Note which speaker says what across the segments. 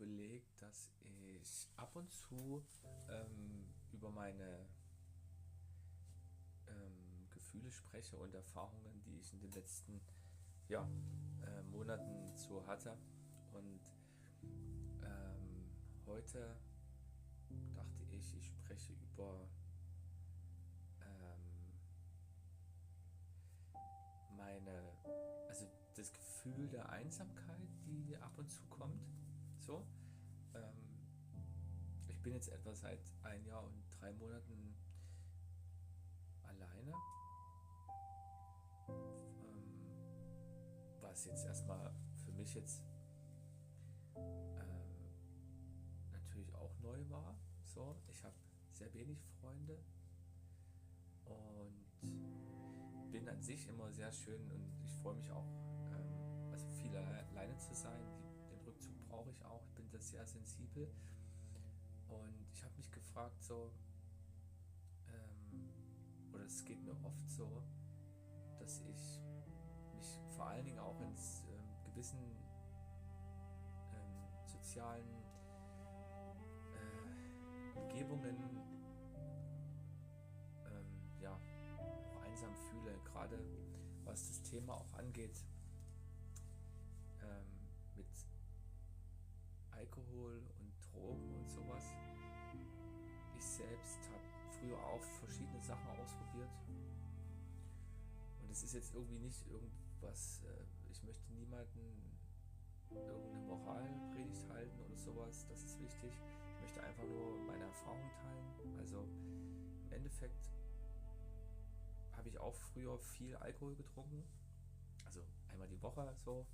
Speaker 1: überlegt, dass ich ab und zu über meine Gefühle spreche und Erfahrungen, die ich in den letzten ja, Monaten so hatte. Und ähm, heute dachte ich, ich spreche über ähm, meine, also das Gefühl der Einsamkeit, die ab und zu kommt. So, ähm, ich bin jetzt etwa seit 1 Jahr und 3 Monaten alleine, was jetzt erstmal für mich jetzt natürlich auch neu war. So, ich habe sehr wenig Freunde und bin an sich immer sehr schön und ich freue mich auch, also viel alleine zu sein. Den Rückzug brauche ich auch. Ich bin da sehr sensibel und ich habe mich gefragt, so, oder es geht mir oft so, dass ich mich vor allen Dingen auch in gewissen sozialen Umgebungen ja, auch einsam fühle, gerade was das Thema auch angeht, mit Alkohol und Drogen und sowas. Ich selbst habe früher auch verschiedene Sachen ausprobiert und es ist jetzt irgendwie nicht irgendwas, ich möchte niemanden irgendeine Moralpredigt halten oder sowas, das ist wichtig. Ich möchte einfach nur meine Erfahrung teilen. Also im Endeffekt habe ich auch früher viel Alkohol getrunken, also einmal die Woche so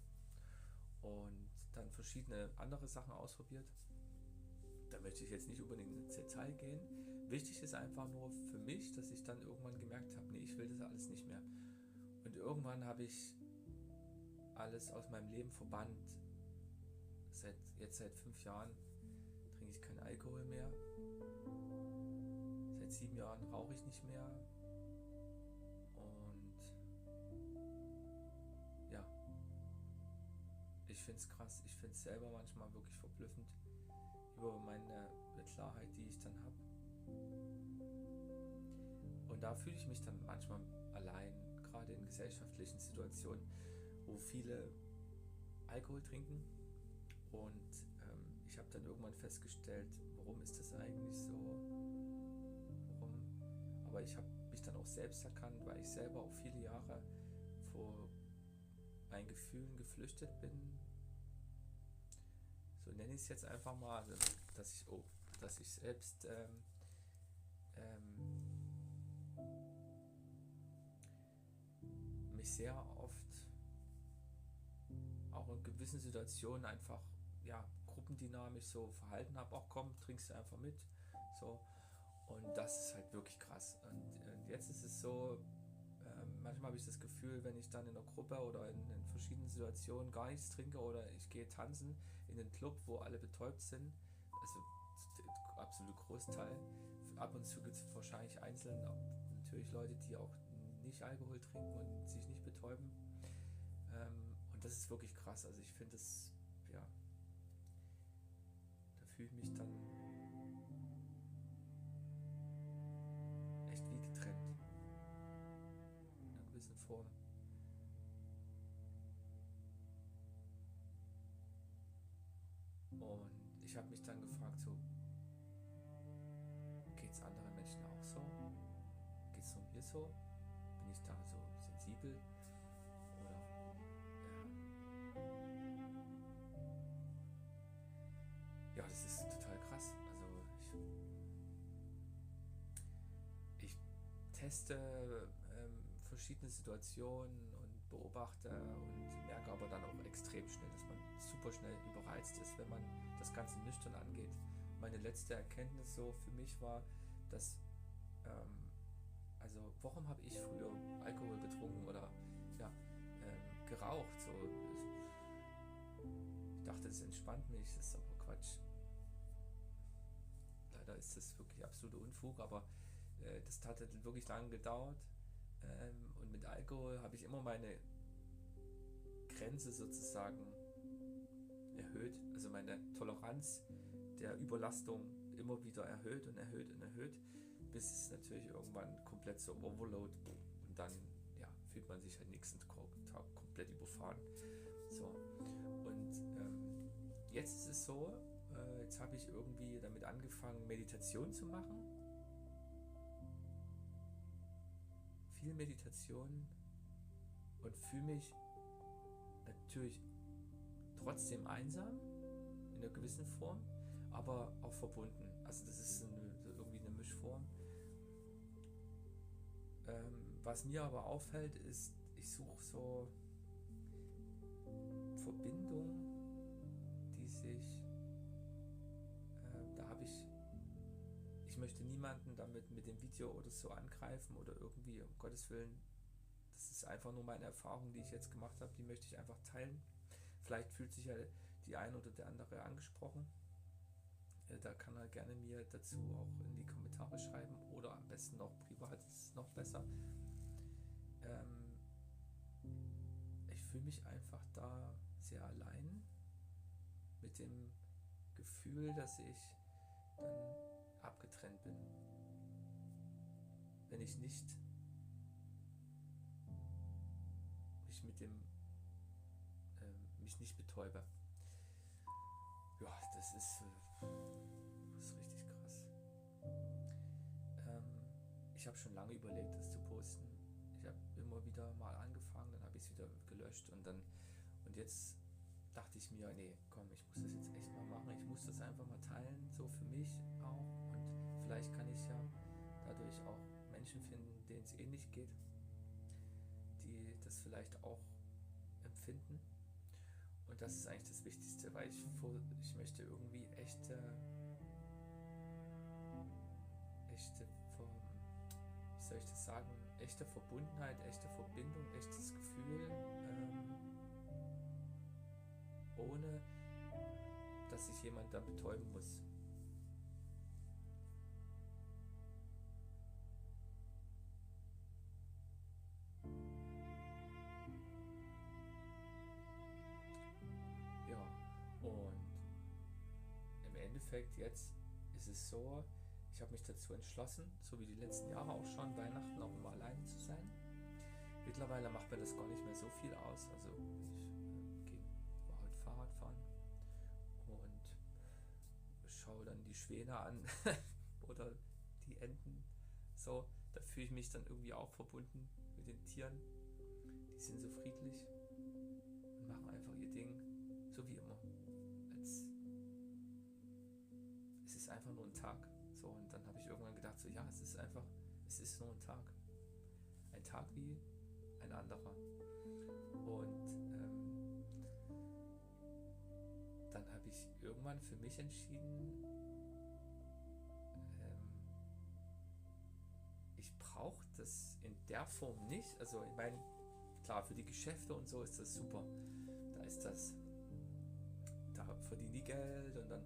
Speaker 1: und dann verschiedene andere Sachen ausprobiert. Da möchte ich jetzt nicht unbedingt ins Detail gehen. Wichtig ist einfach nur für mich, dass ich dann irgendwann gemerkt habe, nee, ich will das alles nicht mehr. Und irgendwann habe ich alles aus meinem Leben verbannt. Seit 5 Jahren trinke ich keinen Alkohol mehr. Seit 7 Jahren rauche ich nicht mehr. Und ja, ich finde es krass. Ich finde es selber manchmal wirklich verblüffend über meine Klarheit, die ich dann habe. Und da fühle ich mich dann manchmal allein, gerade in gesellschaftlichen Situationen, wo viele Alkohol trinken. Und ich habe dann irgendwann festgestellt, warum ist das eigentlich so? Warum? Aber ich habe mich dann auch selbst erkannt, weil ich selber auch viele Jahre vor meinen Gefühlen geflüchtet bin. So nenne ich es jetzt einfach mal, also, dass ich selbst ähm, mich sehr oft auch in gewissen Situationen einfach ja, gruppendynamisch so verhalten habe, auch komm, trinkst du einfach mit. So. Und das ist halt wirklich krass. Und jetzt ist es so, manchmal habe ich das Gefühl, wenn ich dann in der Gruppe oder in verschiedenen Situationen gar nichts trinke oder ich gehe tanzen in den Club, wo alle betäubt sind, also absolut Großteil. Ab und zu gibt es wahrscheinlich einzeln natürlich Leute, die auch nicht Alkohol trinken und sich nicht betäuben. Und das ist wirklich krass. Also ich finde es, ja, da fühle ich mich dann echt wie getrennt. In einer gewissen Form. Und ich habe mich dann gefragt, so, geht es anderen Menschen auch so? Geht es nur mir so? Bin ich da so sensibel? Oder ja, das ist total krass. Also ich teste verschiedene Situationen und beobachte und merke aber dann auch extrem schnell, dass man super schnell überreizt ist, wenn man das Ganze nüchtern angeht. Meine letzte Erkenntnis so für mich war, dass also warum habe ich früher Alkohol getrunken oder ja, geraucht? So, ich dachte, es entspannt mich, das ist aber Quatsch. Leider ist das wirklich absoluter Unfug, aber das hat halt wirklich lange gedauert. Und mit Alkohol habe ich immer meine Grenze sozusagen erhöht, also meine Toleranz Toleranz der Überlastung immer wieder erhöht und erhöht und erhöht, bis es natürlich irgendwann komplett so Overload und dann ja, fühlt man sich halt nächsten Tag komplett überfahren. So. Und jetzt ist es so, jetzt habe ich irgendwie damit angefangen, Meditation zu machen. Viel Meditation und fühle mich natürlich trotzdem einsam in einer gewissen Form, aber auch verbunden. Also das ist irgendwie eine Mischform. Was mir aber auffällt, ist, ich suche so Verbindungen, die sich, da habe ich möchte niemanden damit mit dem Video oder so angreifen oder irgendwie, um Gottes Willen, das ist einfach nur meine Erfahrung, die ich jetzt gemacht habe, die möchte ich einfach teilen. Vielleicht fühlt sich ja die eine oder der andere angesprochen. Da kann er gerne mir dazu auch in die Kommentare schreiben oder am besten noch privat, das ist noch besser. Ich fühle mich einfach da sehr allein mit dem Gefühl, dass ich dann abgetrennt bin, wenn ich nicht mich nicht betäube. Ja, das ist richtig krass. Ich habe schon lange überlegt, das zu posten. Ich habe immer wieder mal angefangen, dann habe ich es wieder gelöscht und jetzt dachte ich mir, nee, komm, ich muss das jetzt echt mal machen. Ich muss das einfach mal teilen, so für mich auch. Und vielleicht kann ich ja dadurch auch Menschen finden, denen es ähnlich geht, die das vielleicht auch empfinden. Und das ist eigentlich das Wichtigste, weil ich möchte irgendwie echte, wie soll ich das sagen, echte Verbundenheit, echte Verbindung, echtes Gefühl, ohne dass sich jemand da betäuben muss. Ja, und im Endeffekt jetzt ist es so, ich habe mich dazu entschlossen, so wie die letzten Jahre auch schon, Weihnachten auch immer alleine zu sein. Mittlerweile macht mir das gar nicht mehr so viel aus. Also ich war heute Fahrrad fahren und schaue dann die Schwäne an oder die Enten. So, da fühle ich mich dann irgendwie auch verbunden mit den Tieren. Die sind so friedlich und machen einfach ihr Ding, so wie immer. Es ist einfach nur ein Tag. So, und dann habe ich irgendwann gedacht, so ja, es ist nur ein Tag. Ein Tag wie ein anderer. Und dann habe ich irgendwann für mich entschieden, ich brauche das in der Form nicht. Also ich meine, klar, für die Geschäfte und so ist das super. Da verdienen die Geld und dann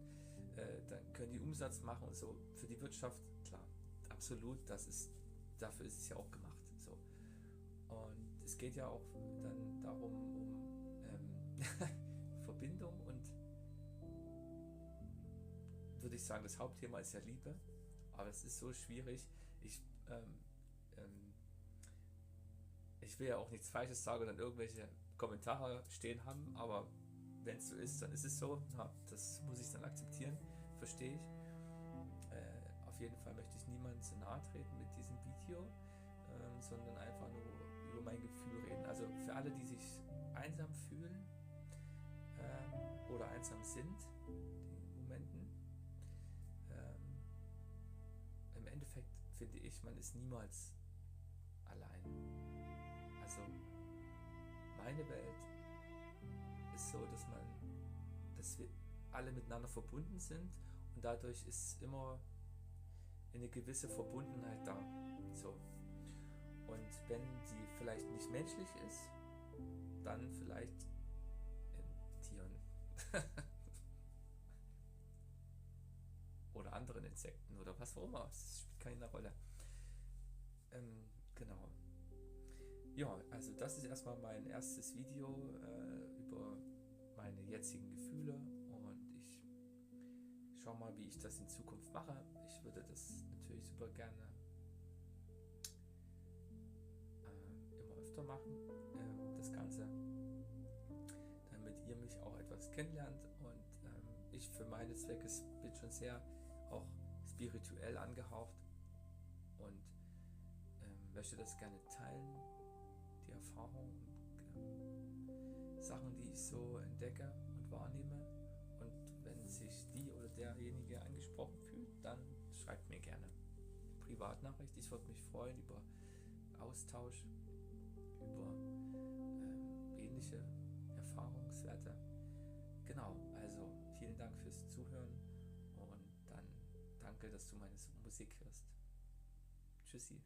Speaker 1: können die Umsatz machen und so. Für die Wirtschaft, klar, absolut, dafür ist es ja auch gemacht. So. Und es geht ja auch dann darum, um Verbindung und würde ich sagen, das Hauptthema ist ja Liebe, aber es ist so schwierig. Ich will ja auch nichts Falsches sagen und dann irgendwelche Kommentare stehen haben, aber wenn es so ist, dann ist es so. Na, das muss ich dann akzeptieren, verstehe ich. Auf jeden Fall möchte ich niemandem zu nahe treten mit diesem Video, sondern einfach nur über mein Gefühl reden. Also für alle, die sich einsam fühlen oder einsam sind, in Momenten, im Endeffekt finde ich, man ist niemals allein. Also meine Welt ist so, dass wir alle miteinander verbunden sind und dadurch ist immer eine gewisse Verbundenheit da. So. Und wenn sie vielleicht nicht menschlich ist, dann vielleicht in Tieren oder anderen Insekten oder was auch immer. Das spielt keine Rolle. Genau. Ja, also das ist erstmal mein erstes Video über meine jetzigen Gefühle und ich schau mal, wie ich das in Zukunft mache. Ich würde das natürlich super gerne immer öfter machen, das Ganze, damit ihr mich auch etwas kennenlernt und ich für meine Zwecke bin schon sehr auch spirituell angehaucht und möchte das gerne teilen, die Erfahrungen und Sachen, die ich so entdecke und wahrnehme. Und wenn sich die oder derjenige angesprochen fühlt, dann schreibt mir gerne Privatnachricht. Ich würde mich freuen über Austausch, über ähnliche Erfahrungswerte. Genau, also vielen Dank fürs Zuhören und dann danke, dass du meine Musik hörst. Tschüssi.